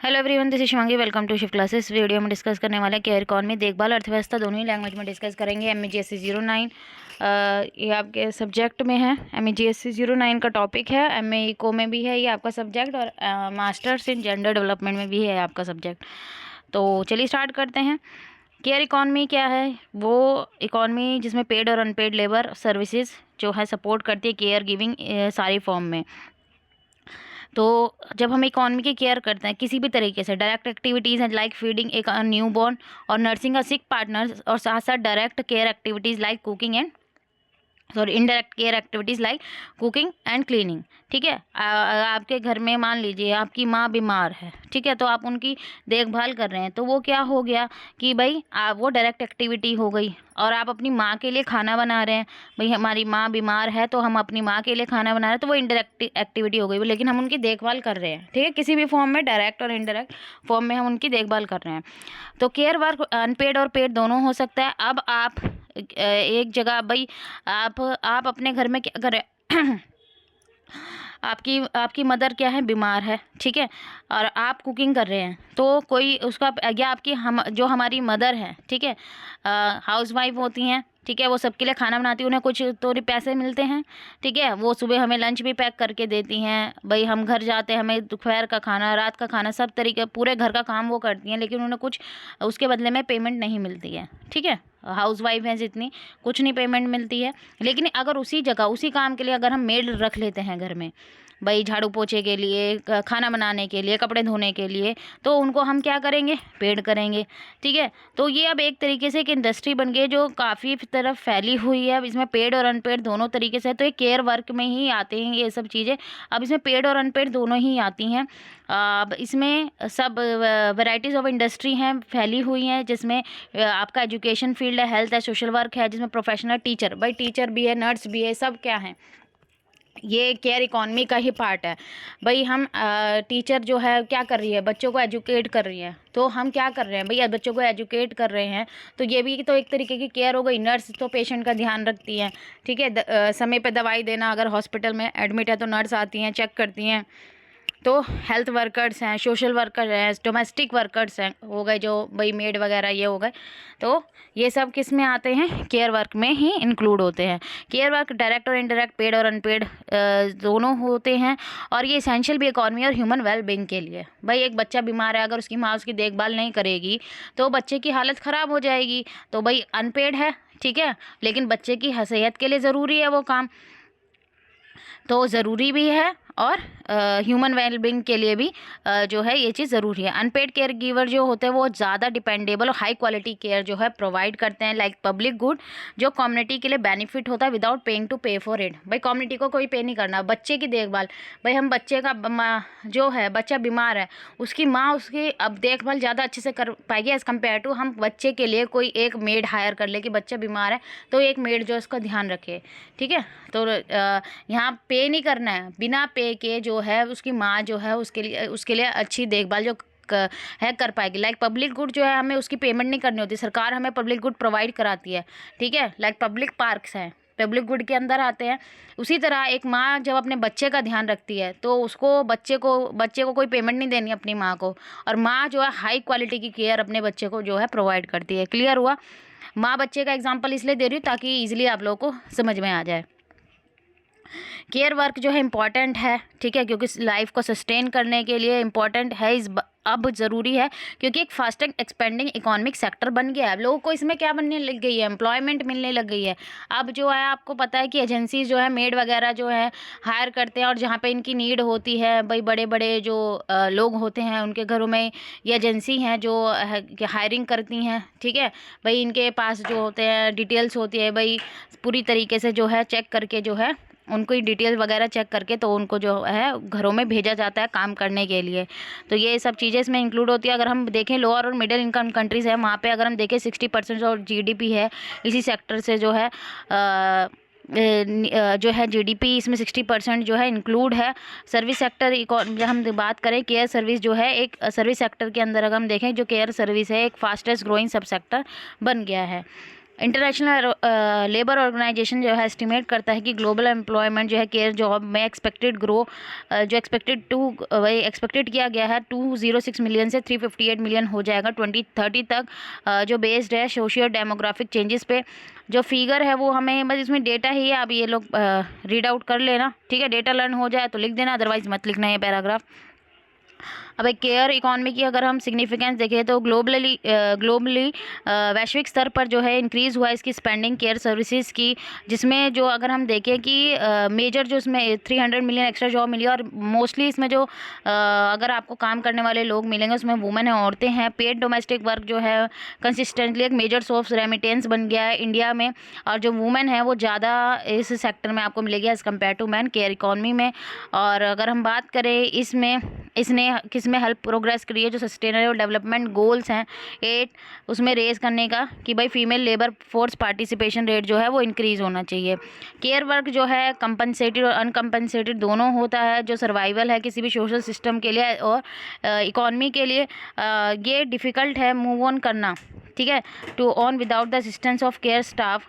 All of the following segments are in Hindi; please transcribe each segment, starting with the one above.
Hello everyone, this is Shivangi. Welcome to shift classes. Video में डिस्कस करने वाले केयर इकॉनमी, देखभाल, अर्थव्यवस्था दोनों ही लैंग्वेज में डिस्कस करेंगे। MAGSC 09 ये आपके सब्जेक्ट में है। MAGSC 09 का टॉपिक है। MA इको में भी है ये आपका सब्जेक्ट, और मास्टर्स इन जेंडर डेवलपमेंट में भी है आपका सब्जेक्ट। तो चलिए स्टार्ट करते हैं। केयर इकॉनमी क्या है? वो इकॉनमी जिसमें पेड और अनपेड लेबर सर्विसेज जो है सपोर्ट करती है केयर गिविंग सारी फॉर्म में। तो जब हम इकॉनमी की केयर करते हैं किसी भी तरीके से, डायरेक्ट एक्टिविटीज़ हैं लाइक फीडिंग एक न्यू बॉर्न और नर्सिंग अ सिक पार्टनर्स, और साथ साथ direct care activities like cooking and indirect care activities like cooking and cleaning. ठीक है, आपके घर में मान लीजिए आपकी माँ बीमार है, ठीक है, तो आप उनकी देखभाल कर रहे हैं, तो वो क्या हो गया कि भाई वो डायरेक्ट एक्टिविटी हो गई। और आप अपनी माँ के लिए खाना बना रहे हैं, भाई हमारी माँ बीमार है तो हम अपनी माँ के लिए खाना बना रहे हैं, तो वो इनडायरेक्ट एक्टिविटी हो गई, लेकिन हम उनकी देखभाल कर रहे हैं। ठीक है, किसी भी फॉर्म में, डायरेक्ट और इनडायरेक्ट फॉर्म में हम उनकी देखभाल कर रहे हैं। तो केयर वर्क अनपेड और पेड दोनों हो सकता है। अब आप एक जगह भाई आप अपने घर में क्या करें आपकी आपकी मदर क्या है, बीमार है, ठीक है, और आप कुकिंग कर रहे हैं, तो कोई उसका या आपकी जो हमारी मदर है, ठीक है, हाउस वाइफ होती हैं, ठीक है, वो सबके लिए खाना बनाती हैं, उन्हें कुछ तो पैसे मिलते हैं, ठीक है, वो सुबह हमें लंच भी पैक करके देती हैं, भाई हम घर जाते हैं, हमें दोपहर का खाना, रात का खाना, सब तरीके पूरे घर का काम वो करती हैं, लेकिन उन्हें कुछ उसके बदले में पेमेंट नहीं मिलती है। ठीक है, हाउस वाइफ हैं जितनी, कुछ नहीं पेमेंट मिलती है। लेकिन अगर उसी जगह उसी काम के लिए अगर हम मेड रख लेते हैं घर में, भाई झाड़ू पोछे के लिए, खाना बनाने के लिए, कपड़े धोने के लिए, तो उनको हम क्या करेंगे, पेड करेंगे। ठीक है, तो ये अब एक तरीके से एक इंडस्ट्री बन गई है जो काफ़ी तरफ फैली हुई है। अब इसमें पेड और अनपेड दोनों तरीके से, तो ये केयर वर्क में ही आते हैं ये सब चीज़ें। अब इसमें पेड और अनपेड दोनों ही आती हैं। अब इसमें सब वैराइटीज़ ऑफ इंडस्ट्री हैं, फैली हुई हैं, जिसमें आपका एजुकेशन फील्ड है, हेल्थ है, सोशल वर्क है, जिसमें प्रोफेशनल टीचर, भाई टीचर भी है, नर्स भी है, सब क्या है, ये केयर इकॉनमी का ही पार्ट है। भाई हम टीचर जो है क्या कर रही है, बच्चों को एजुकेट कर रही है, तो हम क्या कर रहे हैं भैया, बच्चों को एजुकेट कर रहे हैं, तो ये भी तो एक तरीके की केयर हो गई। नर्स तो पेशेंट का ध्यान रखती हैं, ठीक है, समय पे दवाई देना, अगर हॉस्पिटल में एडमिट है तो नर्स आती हैं, चेक करती हैं। तो हेल्थ वर्कर्स हैं, सोशल वर्कर हैं, डोमेस्टिक वर्कर्स हैं, हो गए जो भाई मेड वगैरह ये हो गए, तो ये सब किस में आते हैं, केयर वर्क में ही इंक्लूड होते हैं। केयर वर्क डायरेक्ट और इनडायरेक्ट, पेड और अनपेड दोनों होते हैं, और ये एसेंशियल भी इकॉनमी और ह्यूमन वेल बीइंग के लिए। भाई एक बच्चा बीमार है, अगर उसकी माँ उसकी देखभाल नहीं करेगी तो बच्चे की हालत ख़राब हो जाएगी, तो भाई अनपेड है, ठीक है, लेकिन बच्चे की सेहत के लिए ज़रूरी है वो काम, तो ज़रूरी भी है, और ह्यूमन वेलबींग के लिए भी जो है ये चीज़ ज़रूरी है। अनपेड केयर गिवर जो होते हैं वो ज़्यादा डिपेंडेबल और हाई क्वालिटी केयर जो है प्रोवाइड करते हैं, लाइक पब्लिक गुड, जो कम्युनिटी के लिए बेनिफिट होता है विदाउट पेइंग टू पे फॉर इट। भाई कम्युनिटी को कोई पे नहीं करना। बच्चे की देखभाल, भाई हम बच्चे का जो है, बच्चा बीमार है, उसकी माँ उसकी अब देखभाल ज़्यादा अच्छे से कर पाएगी एज़ कम्पेयर टू हम बच्चे के लिए कोई एक मेड हायर कर ले कि बच्चा बीमार है तो एक मेड जो उसका ध्यान रखे। ठीक है, तो यहाँ पे नहीं करना है, बिना पे के जो है उसकी माँ जो है उसके लिए अच्छी देखभाल जो है कर पाएगी। लाइक पब्लिक गुड जो है हमें उसकी पेमेंट नहीं करनी होती, सरकार हमें पब्लिक गुड प्रोवाइड कराती है। ठीक है, लाइक पब्लिक पार्क्स हैं, पब्लिक गुड के अंदर आते हैं। उसी तरह एक माँ जब अपने बच्चे का ध्यान रखती है तो उसको बच्चे को कोई पेमेंट नहीं देनी अपनी माँ को, और माँ जो है हाई क्वालिटी की केयर अपने बच्चे को जो है प्रोवाइड करती है। क्लियर हुआ? माँ बच्चे का एग्जाम्पल इसलिए दे रही हूँ ताकि ईजिली आप लोगों को समझ में आ जाए। केयर वर्क जो है इम्पॉर्टेंट है, ठीक है, क्योंकि लाइफ को सस्टेन करने के लिए इम्पॉर्टेंट है, अब ज़रूरी है, क्योंकि एक फास्ट एक्सपेंडिंग इकोनॉमिक सेक्टर बन गया है। अब लोगों को इसमें क्या बनने लग गई है, एम्प्लॉयमेंट मिलने लग गई है। अब जो है आपको पता है कि एजेंसीज जो है मेड वगैरह जो है हायर करते हैं, और जहाँ पे इनकी नीड होती है, भाई बड़े बड़े जो लोग होते हैं उनके घरों में ये एजेंसी हैं जो हायरिंग करती हैं। ठीक है, भाई इनके पास जो होते हैं डिटेल्स होती है, भाई पूरी तरीके से जो है चेक करके जो है उनको डिटेल वगैरह चेक करके तो उनको जो है घरों में भेजा जाता है काम करने के लिए। तो ये सब चीज़ें इसमें इंक्लूड होती है। अगर हम देखें लोअर और मिडिल इनकम कंट्रीज़ है, वहाँ पे अगर हम देखें 60% और GDP है इसी सेक्टर से जो है जो है GDP इसमें 60% जो है इंक्लूड है। सर्विस सेक्टर जब हम बात करें, केयर सर्विस जो है एक सर्विस सेक्टर के अंदर अगर हम देखें जो केयर सर्विस है एक फास्टेस्ट ग्रोइंग सब सेक्टर बन गया है। इंटरनेशनल लेबर ऑर्गेनाइजेशन जो है एस्टिमेट करता है कि ग्लोबल एम्प्लॉयमेंट जो है केयर जॉब में एक्सपेक्टेड ग्रो जो एक्सपेक्टेड किया गया है 206 मिलियन से 358 मिलियन हो जाएगा 2030 तक, जो बेस्ड है सोशियो डेमोग्राफिक चेंजेस पे। जो फिगर है वो हमें बस इसमें डेटा ही है, अब ये लोग रीड आउट कर लेना, ठीक है। डेटा लर्न हो जाए तो लिख देना, अदरवाइज मत लिखना ये पैराग्राफ। अब एक केयर इकॉनमी की अगर हम सिग्निफिकेंस देखें तो ग्लोबली वैश्विक स्तर पर जो है इंक्रीज़ हुआ इसकी स्पेंडिंग केयर सर्विसेज की, जिसमें जो अगर हम देखें कि मेजर जो इसमें 300 मिलियन एक्स्ट्रा जॉब मिली, और मोस्टली इसमें जो अगर आपको काम करने वाले लोग मिलेंगे उसमें वुमेन हैं, औरतें हैं। पेड डोमेस्टिक वर्क जो है कंसिस्टेंटली एक मेजर सोर्स रेमिटेंस बन गया है इंडिया में, और जो वुमेन है वो ज़्यादा इस सेक्टर में आपको मिलेगी as compared to man care economy में। और अगर हम बात करें इसने किसमें हेल्प प्रोग्रेस करी है, जो सस्टेनेबल डेवलपमेंट गोल्स हैं 8 उसमें रेज करने का कि भाई female labour force participation rate जो है वो इंक्रीज़ होना चाहिए। केयर वर्क जो है कंपनसेटेड और अनकम्पनसेटेड दोनों होता है, जो सर्वाइवल है किसी भी सोशल सिस्टम के लिए और इकॉनमी के लिए ये डिफ़िकल्ट है मूव ऑन करना, ठीक है, to on without the assistance of care staff.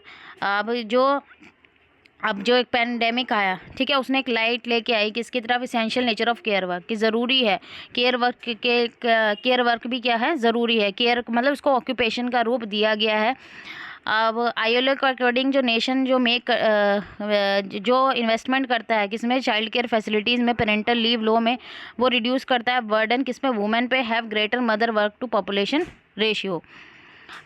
अब जो एक पेंडेमिक आया, ठीक है, उसने एक लाइट लेके आई किसकी तरफ, essential nature of care work की ज़रूरी है। केयर वर्क भी क्या है, ज़रूरी है। केयर मतलब उसको ऑक्यूपेशन का रूप दिया गया है। अब ILO के अकॉर्डिंग जो नेशन जो इन्वेस्टमेंट करता है किसमें, चाइल्ड केयर फैसिलिटीज़ में, पेरेंटल लीव लो में, वो रिड्यूस करता है बर्डन किसमें, वुमेन पे, have greater mother work to population ratio.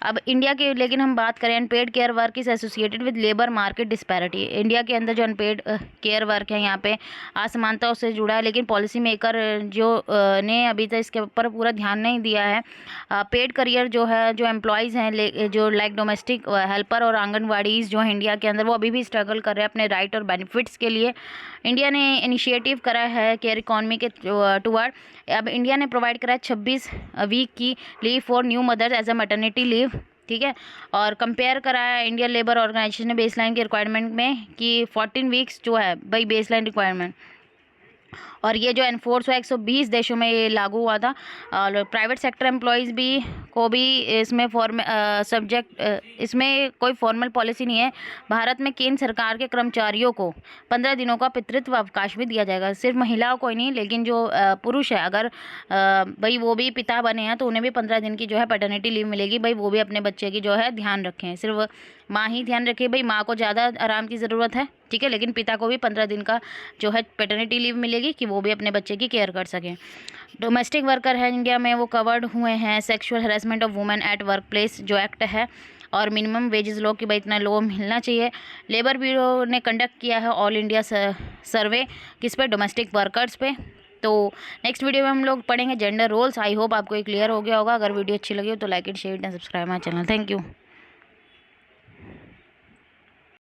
अब इंडिया के लेकिन हम बात करें unpaid care work is associated with labour market disparity. India के अंदर जो अनपेड केयर वर्क है यहाँ पे असमानताओं से जुड़ा है, लेकिन पॉलिसी मेकर ने अभी तक इसके ऊपर पूरा ध्यान नहीं दिया है। पेड करियर जो है, जो एम्प्लॉयज़ हैं जो लाइक डोमेस्टिक हेल्पर और आंगनवाड़ीज़ जो हैं इंडिया के अंदर, वो अभी भी स्ट्रगल कर रहे हैं अपने राइट और बेनिफिट्स के लिए। इंडिया ने इनिशिएटिव करा है केयर इकॉनमी के टुवर्ड। अब इंडिया ने प्रोवाइड करा है 26 वीक की leave for new mothers as a maternity leave, ठीक है। और कंपेयर करा है इंडियन लेबर ऑर्गेनाइजेशन ने बेसलाइन के रिक्वायरमेंट में कि 14 वीक्स जो है भाई बेसलाइन रिक्वायरमेंट, और ये जो एनफोर्स हुआ 120 देशों में ये लागू हुआ था। और प्राइवेट सेक्टर एम्प्लॉयज़ को भी इसमें इसमें कोई फॉर्मल पॉलिसी नहीं है। भारत में केंद्र सरकार के कर्मचारियों को 15 दिनों का पितृत्व अवकाश भी दिया जाएगा, सिर्फ महिलाओं को ही नहीं, लेकिन जो पुरुष है अगर भाई वो भी पिता बने हैं तो उन्हें भी 15 दिन की जो है पैटर्निटी लीव मिलेगी। भाई वो भी अपने बच्चे की जो है ध्यान रखें, सिर्फ माँ ही ध्यान रखे, भाई माँ को ज़्यादा आराम की ज़रूरत है, ठीक है, लेकिन पिता को भी 15 दिन का जो है पैटर्निटी लीव मिलेगी कि वो भी अपने बच्चे की केयर कर सकें। डोमेस्टिक वर्कर है इंडिया में वो कवर्ड हुए हैं sexual harassment of women at work place जो एक्ट है, और मिनिमम वेजेस लो कि भाई इतना लो मिलना चाहिए। लेबर ब्यूरो ने कंडक्ट किया है ऑल इंडिया सर्वे किस पे, डोमेस्टिक वर्कर्स पे। तो नेक्स्ट वीडियो में हम लोग पढ़ेंगे जेंडर रोल्स। आई होप आपको ये क्लियर हो गया होगा। अगर वीडियो अच्छी लगी हो तो like it, share and subscribe my channel. Thank you.